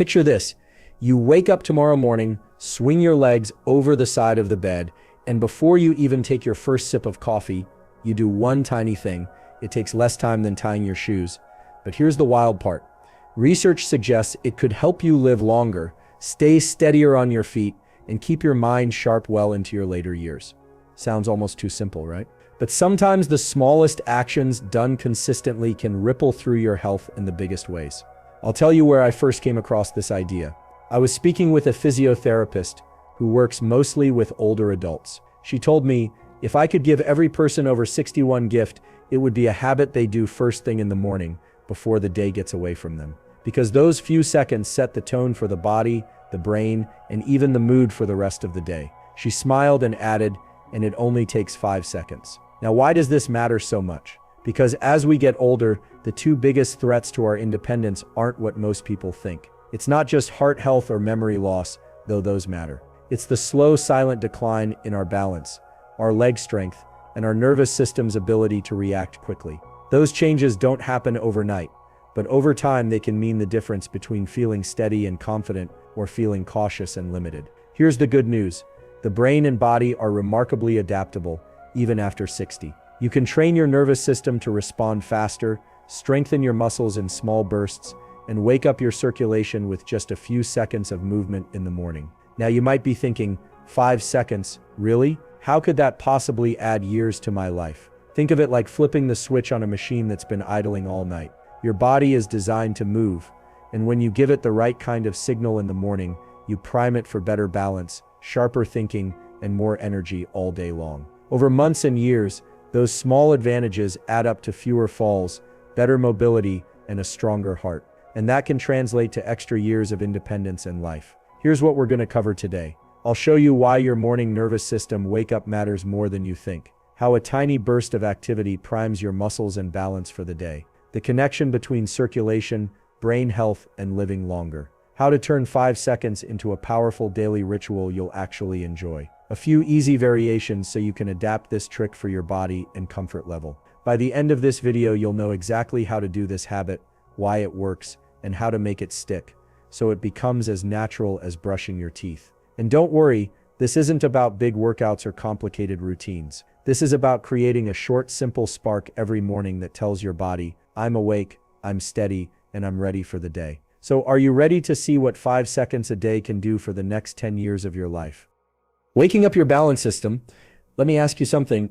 Picture this. You wake up tomorrow morning, swing your legs over the side of the bed, and before you even take your first sip of coffee, you do one tiny thing. It takes less time than tying your shoes. But here's the wild part. Research suggests it could help you live longer, stay steadier on your feet, and keep your mind sharp well into your later years. Sounds almost too simple, right? But sometimes the smallest actions done consistently can ripple through your health in the biggest ways. I'll tell you where I first came across this idea. I was speaking with a physiotherapist who works mostly with older adults. She told me, if I could give every person over 61 gift, it would be a habit they do first thing in the morning before the day gets away from them. Because those few seconds set the tone for the body, the brain, and even the mood for the rest of the day. She smiled and added, and it only takes 5 seconds. Now, why does this matter so much? Because as we get older, the two biggest threats to our independence aren't what most people think. It's not just heart health or memory loss, though those matter. It's the slow, silent decline in our balance, our leg strength, and our nervous system's ability to react quickly. Those changes don't happen overnight, but over time they can mean the difference between feeling steady and confident or feeling cautious and limited. Here's the good news. The brain and body are remarkably adaptable, even after 60. You can train your nervous system to respond faster, strengthen your muscles in small bursts, and wake up your circulation with just a few seconds of movement in the morning. Now you might be thinking, 5 seconds, really? How could that possibly add years to my life? Think of it like flipping the switch on a machine that's been idling all night. Your body is designed to move, and when you give it the right kind of signal in the morning, you prime it for better balance, sharper thinking, and more energy all day long. Over months and years, those small advantages add up to fewer falls, better mobility, and a stronger heart. And that can translate to extra years of independence and life. Here's what we're going to cover today. I'll show you why your morning nervous system wake-up matters more than you think. How a tiny burst of activity primes your muscles and balance for the day. The connection between circulation, brain health, and living longer. How to turn 5 seconds into a powerful daily ritual you'll actually enjoy. A few easy variations so you can adapt this trick for your body and comfort level. By the end of this video, you'll know exactly how to do this habit, why it works, and how to make it stick, so it becomes as natural as brushing your teeth. And don't worry, this isn't about big workouts or complicated routines. This is about creating a short, simple spark every morning that tells your body, I'm awake, I'm steady, and I'm ready for the day. So are you ready to see what 5 seconds a day can do for the next 10 years of your life? Waking up your balance system. Let me ask you something.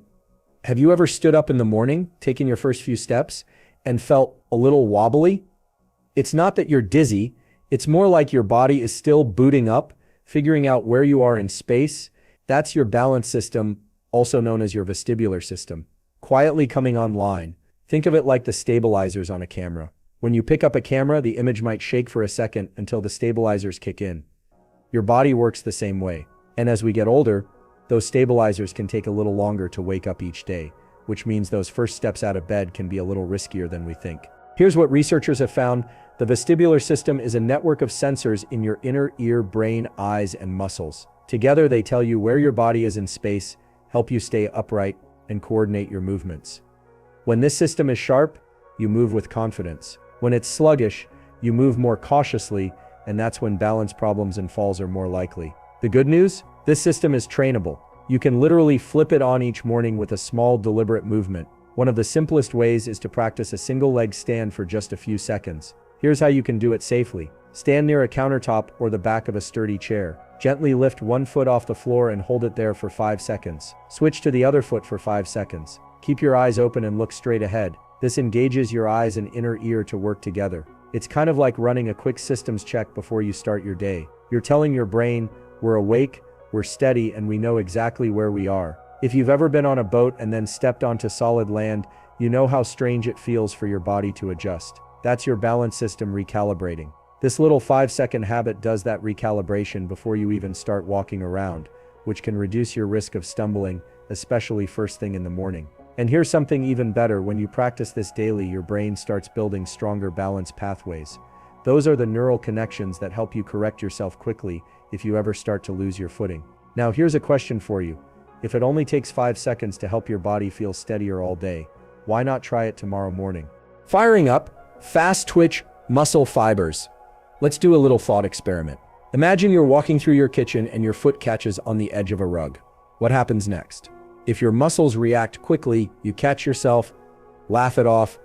Have you ever stood up in the morning, taken your first few steps, and felt a little wobbly? It's not that you're dizzy, it's more like your body is still booting up, figuring out where you are in space. That's your balance system, also known as your vestibular system, quietly coming online. Think of it like the stabilizers on a camera. When you pick up a camera, the image might shake for a second until the stabilizers kick in. Your body works the same way. And as we get older, those stabilizers can take a little longer to wake up each day, which means those first steps out of bed can be a little riskier than we think. Here's what researchers have found. The vestibular system is a network of sensors in your inner ear, brain, eyes, and muscles. Together, they tell you where your body is in space, help you stay upright, and coordinate your movements. When this system is sharp, you move with confidence. When it's sluggish, you move more cautiously, and that's when balance problems and falls are more likely. The good news? This system is trainable. You can literally flip it on each morning with a small, deliberate movement. One of the simplest ways is to practice a single leg stand for just a few seconds. Here's how you can do it safely. Stand near a countertop or the back of a sturdy chair. Gently lift one foot off the floor and hold it there for 5 seconds. Switch to the other foot for 5 seconds. Keep your eyes open and look straight ahead. This engages your eyes and inner ear to work together. It's kind of like running a quick systems check before you start your day. You're telling your brain, we're awake, we're steady, and we know exactly where we are. If you've ever been on a boat and then stepped onto solid land, you know how strange it feels for your body to adjust. That's your balance system recalibrating. This little 5-second habit does that recalibration before you even start walking around, which can reduce your risk of stumbling, especially first thing in the morning. And here's something even better. When you practice this daily, your brain starts building stronger balance pathways. Those are the neural connections that help you correct yourself quickly if you ever start to lose your footing. Now, here's a question for you. If it only takes 5 seconds to help your body feel steadier all day, why not try it tomorrow morning? Firing up fast twitch muscle fibers. Let's do a little thought experiment. Imagine you're walking through your kitchen and your foot catches on the edge of a rug. What happens next? If your muscles react quickly, you catch yourself, laugh it off,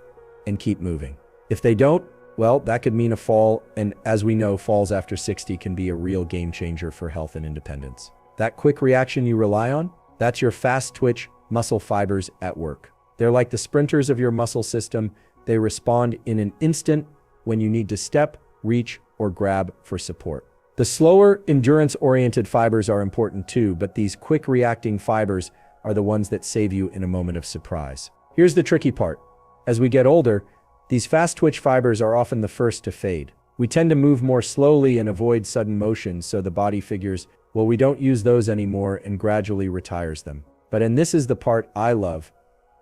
and keep moving. If they don't, well, that could mean a fall, and as we know, falls after 60 can be a real game changer for health and independence. That quick reaction you rely on? That's your fast twitch muscle fibers at work. They're like the sprinters of your muscle system. They respond in an instant when you need to step, reach, or grab for support. The slower, endurance-oriented fibers are important too, but these quick-reacting fibers are the ones that save you in a moment of surprise. Here's the tricky part. As we get older, these fast-twitch fibers are often the first to fade. We tend to move more slowly and avoid sudden motions, so the body figures, well, we don't use those anymore, and gradually retires them. And this is the part I love.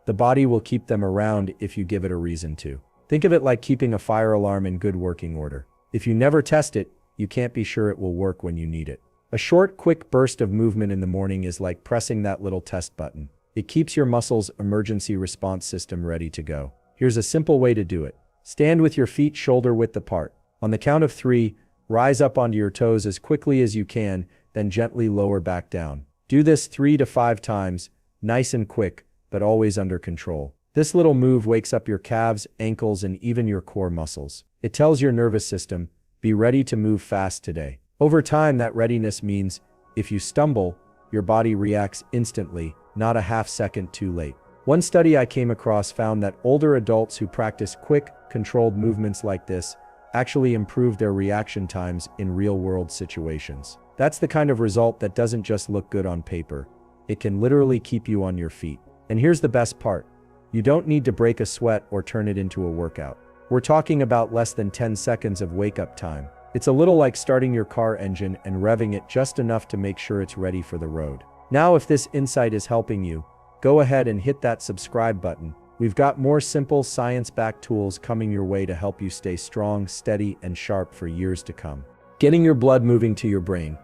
The body will keep them around if you give it a reason to. Think of it like keeping a fire alarm in good working order. If you never test it, you can't be sure it will work when you need it. A short, quick burst of movement in the morning is like pressing that little test button. It keeps your muscles' emergency response system ready to go. Here's a simple way to do it. Stand with your feet shoulder-width apart. On the count of 3, rise up onto your toes as quickly as you can, then gently lower back down. Do this 3 to 5 times, nice and quick, but always under control. This little move wakes up your calves, ankles, and even your core muscles. It tells your nervous system, be ready to move fast today. Over time, that readiness means if you stumble, your body reacts instantly, not a half second too late. One study I came across found that older adults who practice quick, controlled movements like this actually improved their reaction times in real-world situations. That's the kind of result that doesn't just look good on paper. It can literally keep you on your feet. And here's the best part. You don't need to break a sweat or turn it into a workout. We're talking about less than 10 seconds of wake-up time. It's a little like starting your car engine and revving it just enough to make sure it's ready for the road. Now, if this insight is helping you, go ahead and hit that subscribe button. We've got more simple, science-backed tools coming your way to help you stay strong, steady, and sharp for years to come. Getting your blood moving to your brain.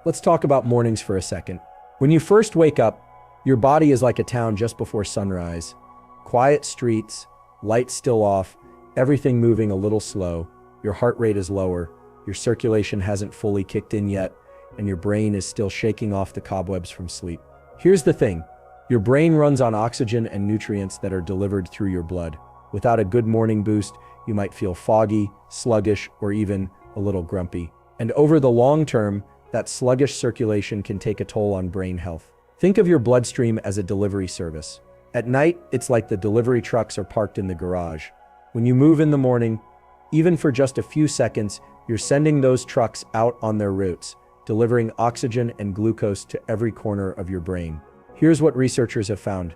Let's talk about mornings for a second. When you first wake up, your body is like a town just before sunrise. Quiet streets, lights still off, everything moving a little slow, your heart rate is lower, your circulation hasn't fully kicked in yet, and your brain is still shaking off the cobwebs from sleep. Here's the thing, your brain runs on oxygen and nutrients that are delivered through your blood. Without a good morning boost, you might feel foggy, sluggish, or even a little grumpy. And over the long term, that sluggish circulation can take a toll on brain health. Think of your bloodstream as a delivery service. At night, it's like the delivery trucks are parked in the garage. When you move in the morning, even for just a few seconds, you're sending those trucks out on their routes, delivering oxygen and glucose to every corner of your brain. Here's what researchers have found.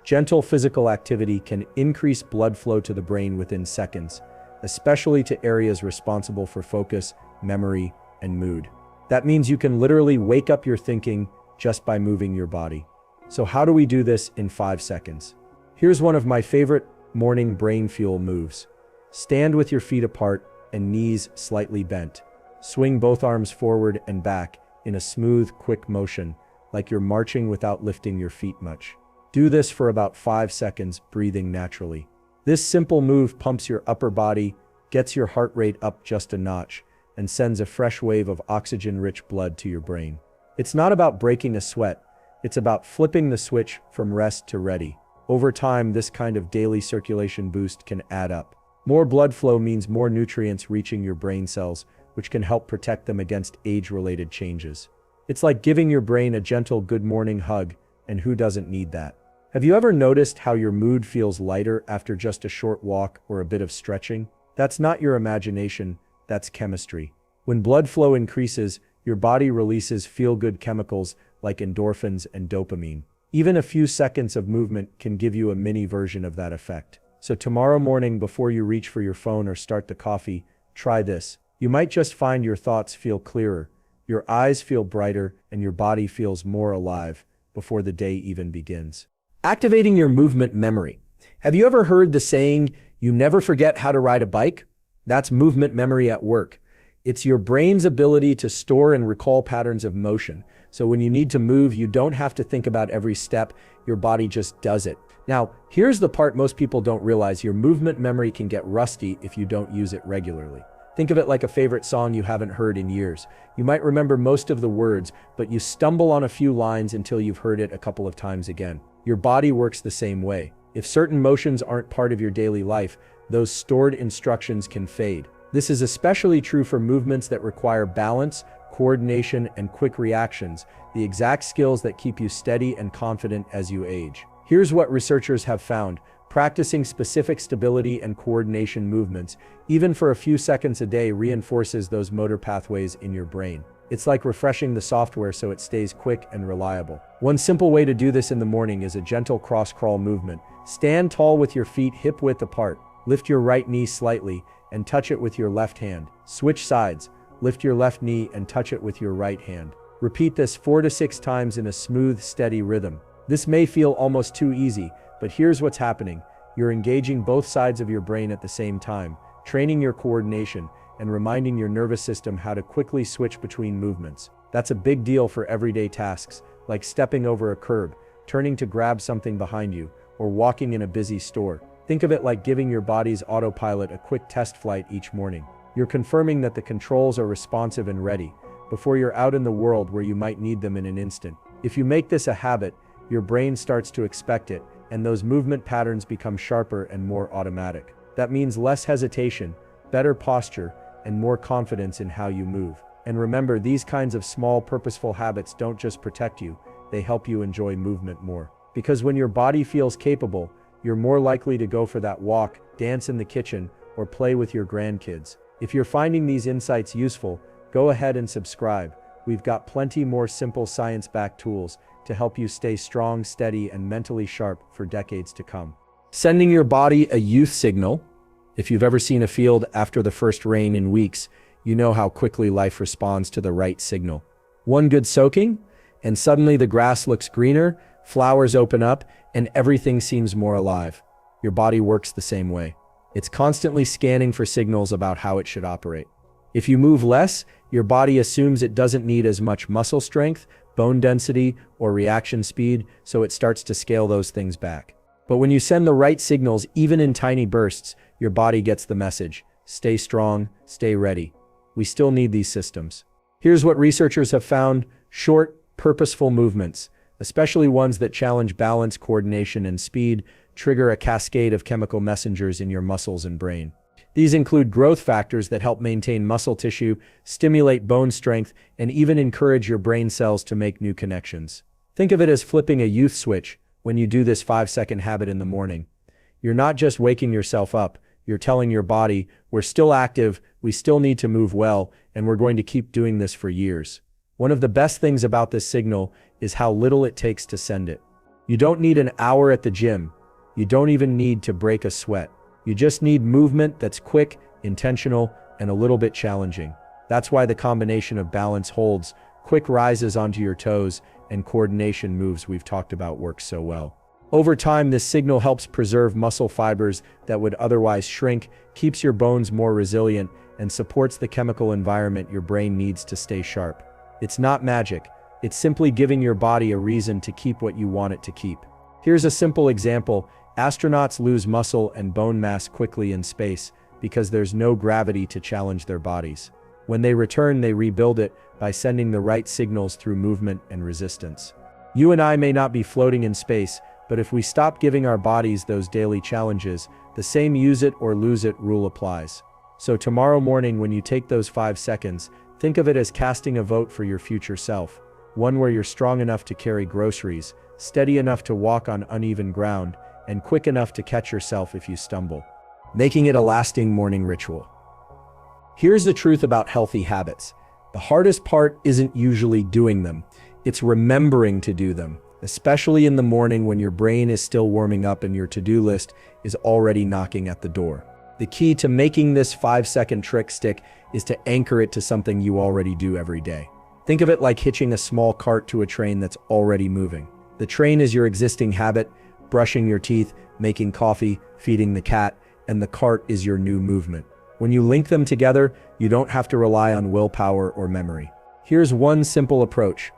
Gentle physical activity can increase blood flow to the brain within seconds, especially to areas responsible for focus, memory, and mood. That means you can literally wake up your thinking just by moving your body. So how do we do this in 5 seconds? Here's one of my favorite morning brain fuel moves. Stand with your feet apart and knees slightly bent. Swing both arms forward and back in a smooth, quick motion, like you're marching without lifting your feet much. Do this for about 5 seconds, breathing naturally. This simple move pumps your upper body, gets your heart rate up just a notch, and sends a fresh wave of oxygen-rich blood to your brain. It's not about breaking a sweat, it's about flipping the switch from rest to ready. Over time, this kind of daily circulation boost can add up. More blood flow means more nutrients reaching your brain cells, which can help protect them against age-related changes. It's like giving your brain a gentle good morning hug, and who doesn't need that? Have you ever noticed how your mood feels lighter after just a short walk or a bit of stretching? That's not your imagination, that's chemistry. When blood flow increases, your body releases feel-good chemicals like endorphins and dopamine. Even a few seconds of movement can give you a mini version of that effect. So tomorrow morning, before you reach for your phone or start the coffee, try this. You might just find your thoughts feel clearer, your eyes feel brighter, and your body feels more alive before the day even begins. Activating your movement memory. Have you ever heard the saying, you never forget how to ride a bike? That's movement memory at work. It's your brain's ability to store and recall patterns of motion. So when you need to move, you don't have to think about every step, your body just does it. Now, here's the part most people don't realize, your movement memory can get rusty if you don't use it regularly. Think of it like a favorite song you haven't heard in years. You might remember most of the words, but you stumble on a few lines until you've heard it a couple of times again. Your body works the same way. If certain motions aren't part of your daily life, those stored instructions can fade. This is especially true for movements that require balance, coordination, and quick reactions, the exact skills that keep you steady and confident as you age. Here's what researchers have found. Practicing specific stability and coordination movements, even for a few seconds a day, reinforces those motor pathways in your brain. It's like refreshing the software so it stays quick and reliable. One simple way to do this in the morning is a gentle cross-crawl movement. Stand tall with your feet hip-width apart. Lift your right knee slightly and touch it with your left hand. Switch sides. Lift your left knee and touch it with your right hand. Repeat this 4 to 6 times in a smooth, steady rhythm. This may feel almost too easy, but here's what's happening. You're engaging both sides of your brain at the same time, training your coordination, and reminding your nervous system how to quickly switch between movements. That's a big deal for everyday tasks, like stepping over a curb, turning to grab something behind you, or walking in a busy store. Think of it like giving your body's autopilot a quick test flight each morning. You're confirming that the controls are responsive and ready, before you're out in the world where you might need them in an instant. If you make this a habit, your brain starts to expect it, and those movement patterns become sharper and more automatic. That means less hesitation, better posture, and more confidence in how you move. And remember, these kinds of small, purposeful habits don't just protect you, they help you enjoy movement more. Because when your body feels capable, you're more likely to go for that walk, dance in the kitchen, or play with your grandkids. If you're finding these insights useful, go ahead and subscribe. We've got plenty more simple science-backed tools to help you stay strong, steady, and mentally sharp for decades to come. Sending your body a youth signal. If you've ever seen a field after the first rain in weeks, you know how quickly life responds to the right signal. One good soaking, and suddenly the grass looks greener, flowers open up, and everything seems more alive. Your body works the same way. It's constantly scanning for signals about how it should operate. If you move less, your body assumes it doesn't need as much muscle strength, bone density, or reaction speed, so it starts to scale those things back. But when you send the right signals, even in tiny bursts, your body gets the message. Stay strong, stay ready. We still need these systems. Here's what researchers have found. Short, purposeful movements, especially ones that challenge balance, coordination, and speed, trigger a cascade of chemical messengers in your muscles and brain. These include growth factors that help maintain muscle tissue, stimulate bone strength, and even encourage your brain cells to make new connections. Think of it as flipping a youth switch when you do this 5-second habit in the morning. You're not just waking yourself up, you're telling your body, we're still active, we still need to move well, and we're going to keep doing this for years. One of the best things about this signal is how little it takes to send it. You don't need an hour at the gym. You don't even need to break a sweat. You just need movement that's quick, intentional, and a little bit challenging. That's why the combination of balance holds, quick rises onto your toes, and coordination moves we've talked about works so well. Over time, this signal helps preserve muscle fibers that would otherwise shrink, keeps your bones more resilient, and supports the chemical environment your brain needs to stay sharp. It's not magic. It's simply giving your body a reason to keep what you want it to keep. Here's a simple example. Astronauts lose muscle and bone mass quickly in space because there's no gravity to challenge their bodies. When they return, they rebuild it by sending the right signals through movement and resistance. You and I may not be floating in space, but if we stop giving our bodies those daily challenges, the same use it or lose it rule applies. So tomorrow morning, when you take those 5 seconds, think of it as casting a vote for your future self. One where you're strong enough to carry groceries, steady enough to walk on uneven ground, and quick enough to catch yourself if you stumble. Making it a lasting morning ritual. Here's the truth about healthy habits. The hardest part isn't usually doing them. It's remembering to do them, especially in the morning when your brain is still warming up and your to-do list is already knocking at the door. The key to making this 5-second trick stick is to anchor it to something you already do every day. Think of it like hitching a small cart to a train that's already moving. The train is your existing habit, brushing your teeth, making coffee, feeding the cat, and the cart is your new movement. When you link them together, you don't have to rely on willpower or memory. Here's one simple approach.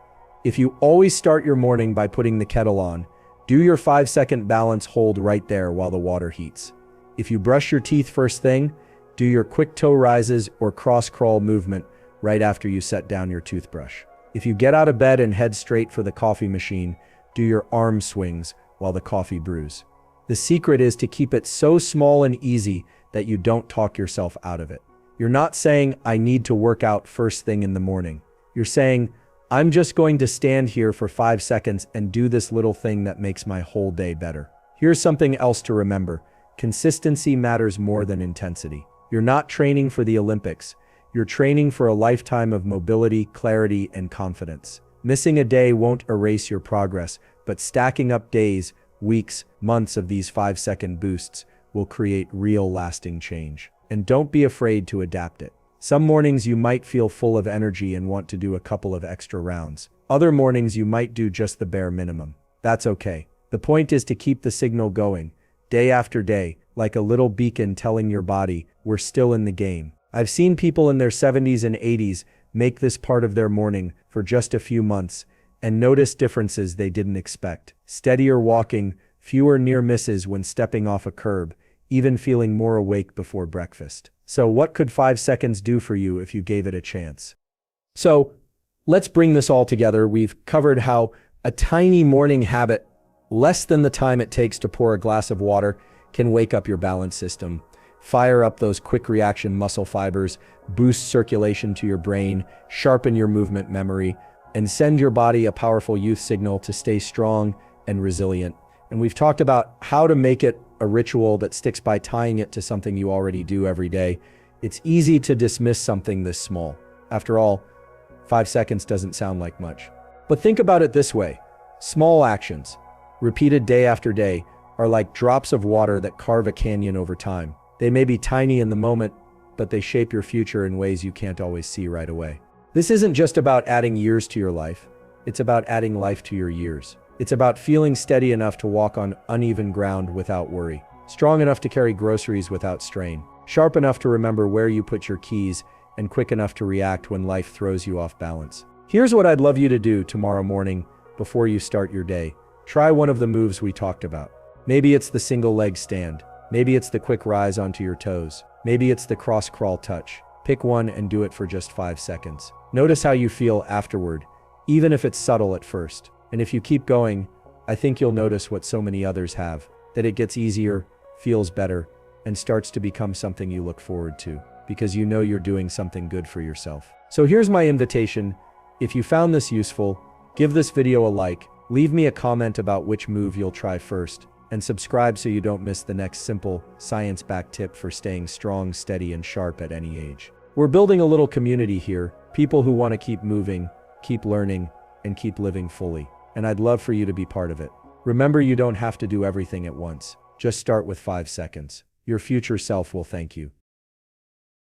If you always start your morning by putting the kettle on, do your 5-second balance hold right there while the water heats. If you brush your teeth first thing, Do your quick toe rises or cross crawl movement right after you set down your toothbrush. If you get out of bed and head straight for the coffee machine, do your arm swings while the coffee brews. The secret is to keep it so small and easy that you don't talk yourself out of it. You're not saying, I need to work out first thing in the morning. You're saying, I'm just going to stand here for 5 seconds and do this little thing that makes my whole day better. Here's something else to remember. Consistency matters more than intensity. You're not training for the Olympics. You're training for a lifetime of mobility, clarity, and confidence. Missing a day won't erase your progress, but stacking up days, weeks, months of these 5-second boosts will create real lasting change. And don't be afraid to adapt it. Some mornings you might feel full of energy and want to do a couple of extra rounds. Other mornings you might do just the bare minimum. That's okay. The point is to keep the signal going, day after day, like a little beacon telling your body, we're still in the game. I've seen people in their 70s and 80s make this part of their morning for just a few months and notice differences they didn't expect. Steadier walking, fewer near misses when stepping off a curb, even feeling more awake before breakfast. So what could 5 seconds do for you if you gave it a chance? So let's bring this all together. We've covered how a tiny morning habit, less than the time it takes to pour a glass of water, can wake up your balance system, fire up those quick reaction muscle fibers, boost circulation to your brain, sharpen your movement memory, and send your body a powerful youth signal to stay strong and resilient. And we've talked about how to make it a ritual that sticks by tying it to something you already do every day. It's easy to dismiss something this small. After all, 5 seconds doesn't sound like much. But think about it this way. Small actions, repeated day after day, are like drops of water that carve a canyon over time. They may be tiny in the moment, but they shape your future in ways you can't always see right away. This isn't just about adding years to your life. It's about adding life to your years. It's about feeling steady enough to walk on uneven ground without worry, strong enough to carry groceries without strain, sharp enough to remember where you put your keys, and quick enough to react when life throws you off balance. Here's what I'd love you to do tomorrow morning before you start your day. Try one of the moves we talked about. Maybe it's the single leg stand. Maybe it's the quick rise onto your toes. Maybe it's the cross crawl touch. Pick one and do it for just 5 seconds. Notice how you feel afterward, even if it's subtle at first. And if you keep going, I think you'll notice what so many others have, that it gets easier, feels better, and starts to become something you look forward to, because you know you're doing something good for yourself. So here's my invitation. If you found this useful, give this video a like, leave me a comment about which move you'll try first, and subscribe so you don't miss the next simple, science-backed tip for staying strong, steady, and sharp at any age. We're building a little community here, people who want to keep moving, keep learning, and keep living fully. And I'd love for you to be part of it. Remember, you don't have to do everything at once. Just start with 5 seconds. Your future self will thank you.